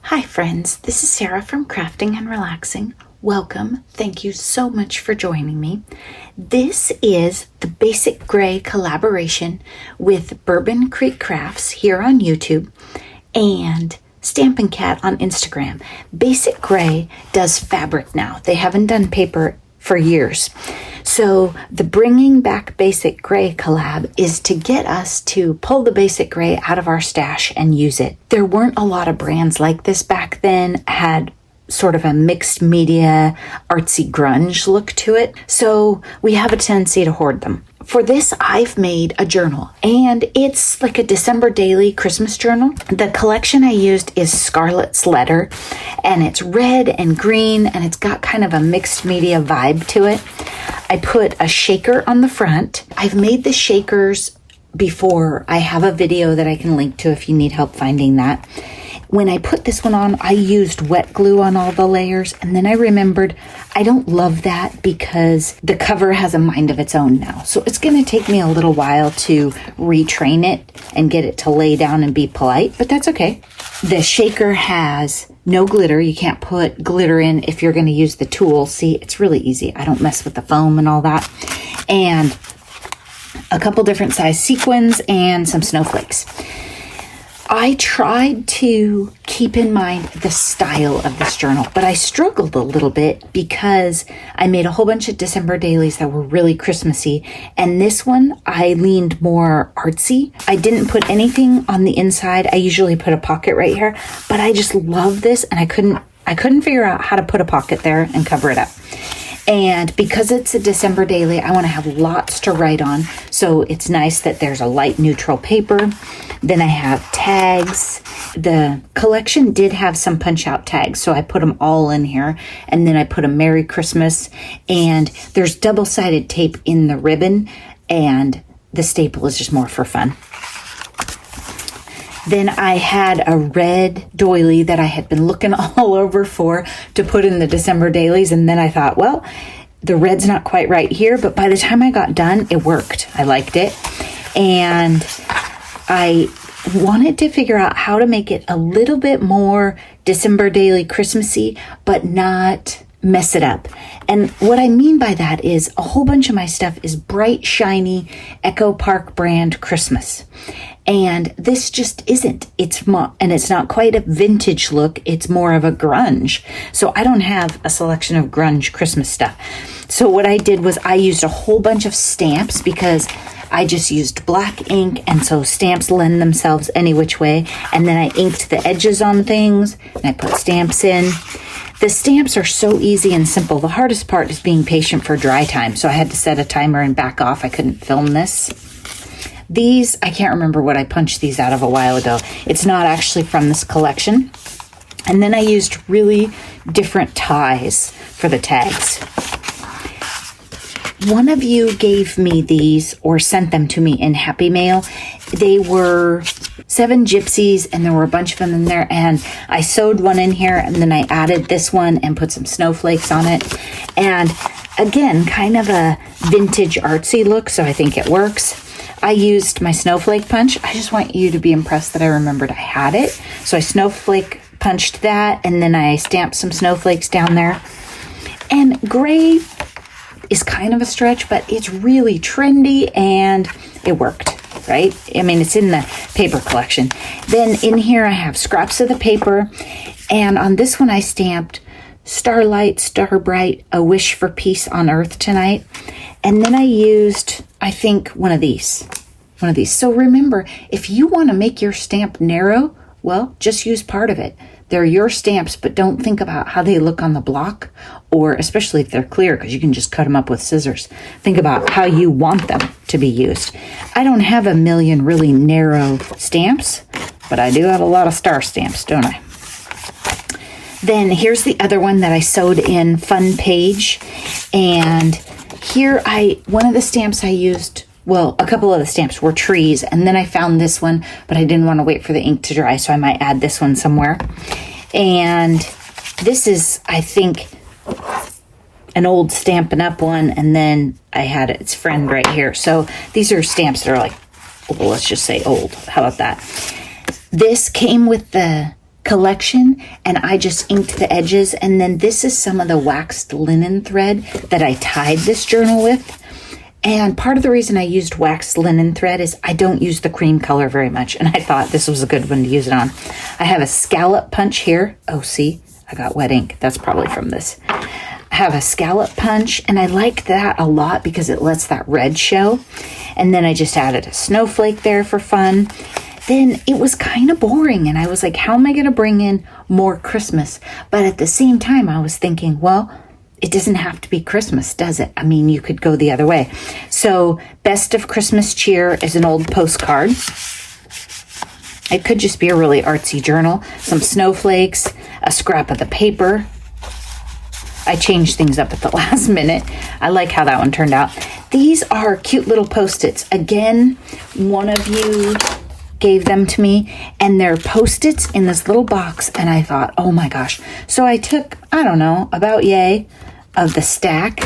Hi friends, this is Sarah from Crafting and Relaxing. Welcome. Thank you so much for joining me. This is the Basic Gray collaboration with Bourbon Creek Crafts here on YouTube and Stampin' Cat on Instagram. Basic Gray does fabric now. They haven't done paper for years. So the Bringing Back Basic Gray collab is to get us to pull the Basic Gray out of our stash and use it. There weren't a lot of brands like this back then, had sort of a mixed media, artsy grunge look to it. So we have a tendency to hoard them. For this, I've made a journal, and it's like a December daily Christmas journal. The collection I used is Scarlet's Letter, and it's red and green, and it's got kind of a mixed media vibe to it. I put a shaker on the front. I've made the shakers before. I have a video that I can link to if you need help finding that. When I put this one on, I used wet glue on all the layers, and then I remembered I don't love that because the cover has a mind of its own now. So it's going to take me a little while to retrain it and get it to lay down and be polite, but that's okay. The shaker has no glitter. You can't put glitter in if you're going to use the tool. See, it's really easy. I don't mess with the foam and all that. And a couple different size sequins and some snowflakes. I tried to keep in mind the style of this journal, but I struggled a little bit because I made a whole bunch of December dailies that were really Christmassy, and this one I leaned more artsy. I didn't put anything on the inside. I usually put a pocket right here, but I just love this, and I couldn't figure out how to put a pocket there and cover it up. And because it's a December daily, I want to have lots to write on. So it's nice that there's a light neutral paper. Then I have tags. The collection did have some punch out tags, so I put them all in here. And then I put a Merry Christmas. And there's double-sided tape in the ribbon. And the staple is just more for fun. Then I had a red doily that I had been looking all over for to put in the December dailies. And then I thought, well, the red's not quite right here. But by the time I got done, it worked. I liked it. And I wanted to figure out how to make it a little bit more December daily Christmassy, but not mess it up. And what I mean by that is a whole bunch of my stuff is bright, shiny Echo Park brand Christmas. And this just isn't. And it's not quite a vintage look. It's more of a grunge. So I don't have a selection of grunge Christmas stuff. So what I did was I used a whole bunch of stamps because I just used black ink, and so stamps lend themselves any which way. And then I inked the edges on things, and I put stamps in. The stamps are so easy and simple. The hardest part is being patient for dry time. So I had to set a timer and back off. I couldn't film this. These, I can't remember what I punched these out of a while ago. It's not actually from this collection. And then I used really different ties for the tags. One of you gave me these or sent them to me in Happy Mail. They were 7 gypsies, and there were a bunch of them in there, and I sewed one in here, and then I added this one and put some snowflakes on it. And again, kind of a vintage artsy look, so I think it works. I used my snowflake punch. I just want you to be impressed that I remembered I had it. So I snowflake punched that, and then I stamped some snowflakes down there. And gray is kind of a stretch, but it's really trendy, and it worked, right? I mean, it's in the paper collection. Then in here I have scraps of the paper, and on this one I stamped Starlight, Star Bright, a wish for peace on earth tonight. And then I used, I think, one of these. So remember, if you want to make your stamp narrow, well, just use part of it. They're your stamps, but don't think about how they look on the block, or especially if they're clear, because you can just cut them up with scissors. Think about how you want them to be used. I don't have a million really narrow stamps, but I do have a lot of star stamps, don't I? Then here's the other one that I sewed in, Fun Page. And here one of the stamps I used, well, a couple of the stamps were trees, and then I found this one, but I didn't want to wait for the ink to dry, so I might add this one somewhere. And this is, I think, an old Stampin' Up one, and then I had its friend right here. So these are stamps that are like, well, let's just say old. How about that? This came with the collection, and I just inked the edges. And then this is some of the waxed linen thread that I tied this journal with. And part of the reason I used waxed linen thread is I don't use the cream color very much, and I thought this was a good one to use it on. I have a scallop punch here. Oh, see, I got wet ink. That's probably from this. I have a scallop punch, and I like that a lot because it lets that red show. And then I just added a snowflake there for fun. Then it was kind of boring, and I was like, how am I going to bring in more Christmas? But at the same time, I was thinking, well, it doesn't have to be Christmas, does it? I mean, you could go the other way. So Best of Christmas Cheer is an old postcard. It could just be a really artsy journal. Some snowflakes, a scrap of the paper. I changed things up at the last minute. I like how that one turned out. These are cute little Post-its. Again, one of you gave them to me, and they're Post-its in this little box, and I thought, oh my gosh. So I took, I don't know, about yay of the stack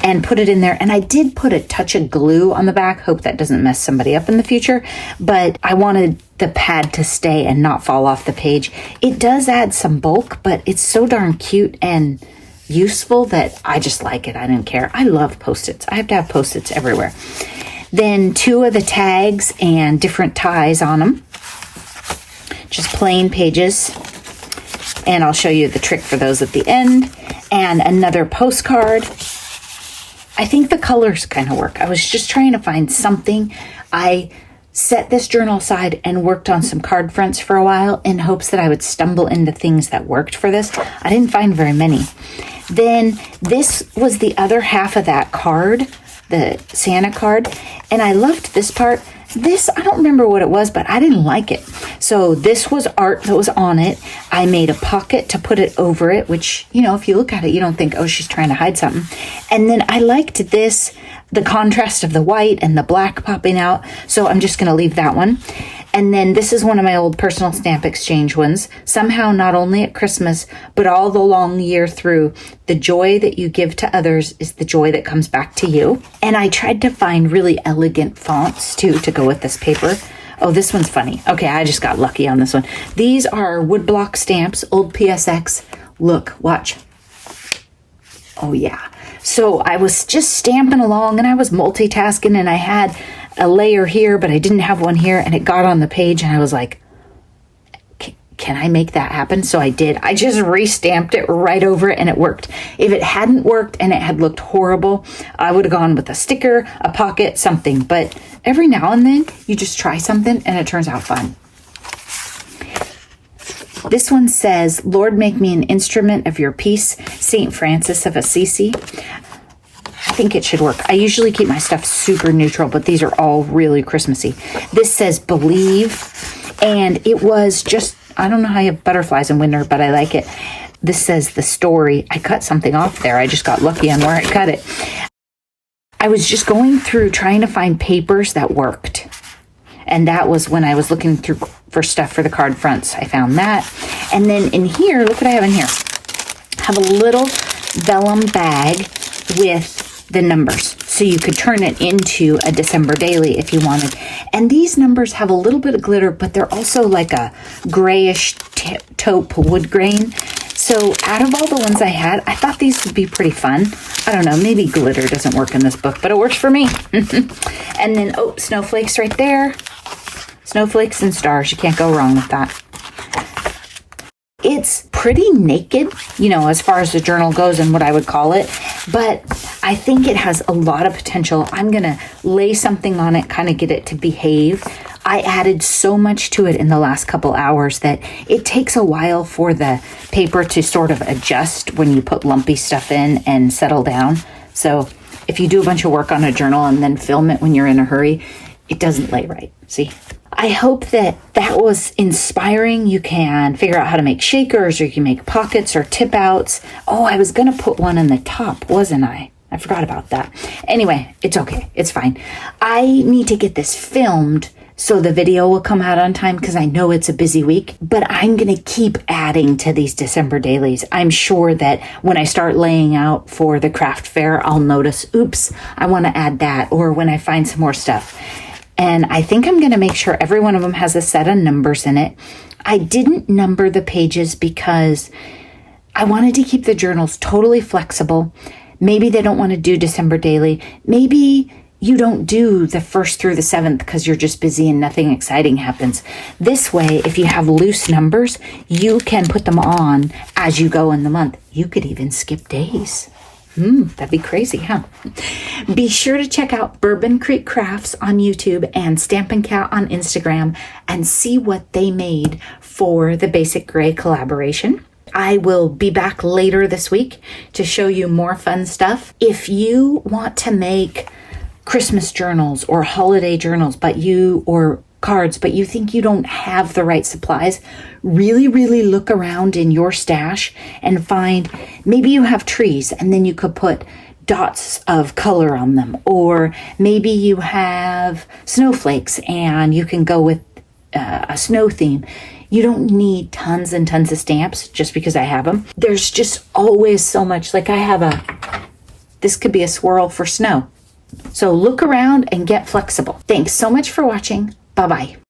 and put it in there, and I did put a touch of glue on the back. Hope that doesn't mess somebody up in the future, but I wanted the pad to stay and not fall off the page. It does add some bulk, but it's so darn cute and useful that I just like it. I didn't care. I love Post-its. I have to have Post-its everywhere. Then 2 of the tags and different ties on them. Just plain pages. And I'll show you the trick for those at the end. And another postcard. I think the colors kind of work. I was just trying to find something. I set this journal aside and worked on some card fronts for a while in hopes that I would stumble into things that worked for this. I didn't find very many. Then this was the other half of that card, the Santa card, and I loved this part. This, I don't remember what it was, but I didn't like it. So this was art that was on it. I made a pocket to put it over it, which, you know, if you look at it, you don't think, oh, she's trying to hide something. And then I liked this, the contrast of the white and the black popping out. So I'm just going to leave that one. And then this is one of my old personal stamp exchange ones. Somehow, not only at Christmas, but all the long year through, the joy that you give to others is the joy that comes back to you. And I tried to find really elegant fonts too to go with this paper. Oh, this one's funny. Okay, I just got lucky on this one. These are woodblock stamps, old PSX. Look, watch. Oh yeah. So I was just stamping along and I was multitasking and I had a layer here, but I didn't have one here, and it got on the page and I was like, can I make that happen? So I did. I just re-stamped it right over it and it worked. If it hadn't worked and it had looked horrible, I would have gone with a sticker, a pocket, something. But every now and then you just try something and it turns out fun. This one says, Lord, make me an instrument of your peace, St. Francis of Assisi. I think it should work. I usually keep my stuff super neutral, but these are all really Christmassy. This says believe, and it was just, I don't know how you have butterflies in winter, but I like it. This says the story. I cut something off there. I just got lucky on where I cut it. I was just going through trying to find papers that worked. And that was when I was looking through for stuff for the card fronts. I found that. And then in here, look what I have in here. I have a little vellum bag with the numbers, so you could turn it into a December daily if you wanted. And these numbers have a little bit of glitter, but they're also like a grayish taupe wood grain. So out of all the ones I had, I thought these would be pretty fun. I don't know, maybe glitter doesn't work in this book, but it works for me. And then, oh, snowflakes right there. Snowflakes and stars, you can't go wrong with that. It's pretty naked, you know, as far as the journal goes and what I would call it, but I think it has a lot of potential. I'm going to lay something on it, kind of get it to behave. I added so much to it in the last couple hours that it takes a while for the paper to sort of adjust when you put lumpy stuff in and settle down. So if you do a bunch of work on a journal and then film it when you're in a hurry, it doesn't lay right. See? I hope that that was inspiring. You can figure out how to make shakers, or you can make pockets or tip outs. Oh, I was going to put one in the top, wasn't I? I forgot about that. Anyway, it's okay. It's fine. I need to get this filmed so the video will come out on time because I know it's a busy week, but I'm going to keep adding to these December dailies. I'm sure that when I start laying out for the craft fair, I'll notice, oops, I want to add that, or when I find some more stuff. And I think I'm going to make sure every one of them has a set of numbers in it. I didn't number the pages because I wanted to keep the journals totally flexible. Maybe they don't want to do December daily. Maybe you don't do the 1st through the 7th because you're just busy and nothing exciting happens. This way, if you have loose numbers, you can put them on as you go in the month. You could even skip days. That'd be crazy, huh? Be sure to check out Bourbon Creek Crafts on YouTube and Stampin' Cat on Instagram and see what they made for the Basic Gray collaboration. I will be back later this week to show you more fun stuff. If you want to make Christmas journals or holiday journals, or cards, but you think you don't have the right supplies, really look around in your stash and find, maybe you have trees and then you could put dots of color on them, or maybe you have snowflakes and you can go with a snow theme. You don't need tons and tons of stamps just because I have them. There's just always so much. Like I have this could be a swirl for snow. So look around and get flexible. Thanks so much for watching. Bye-bye.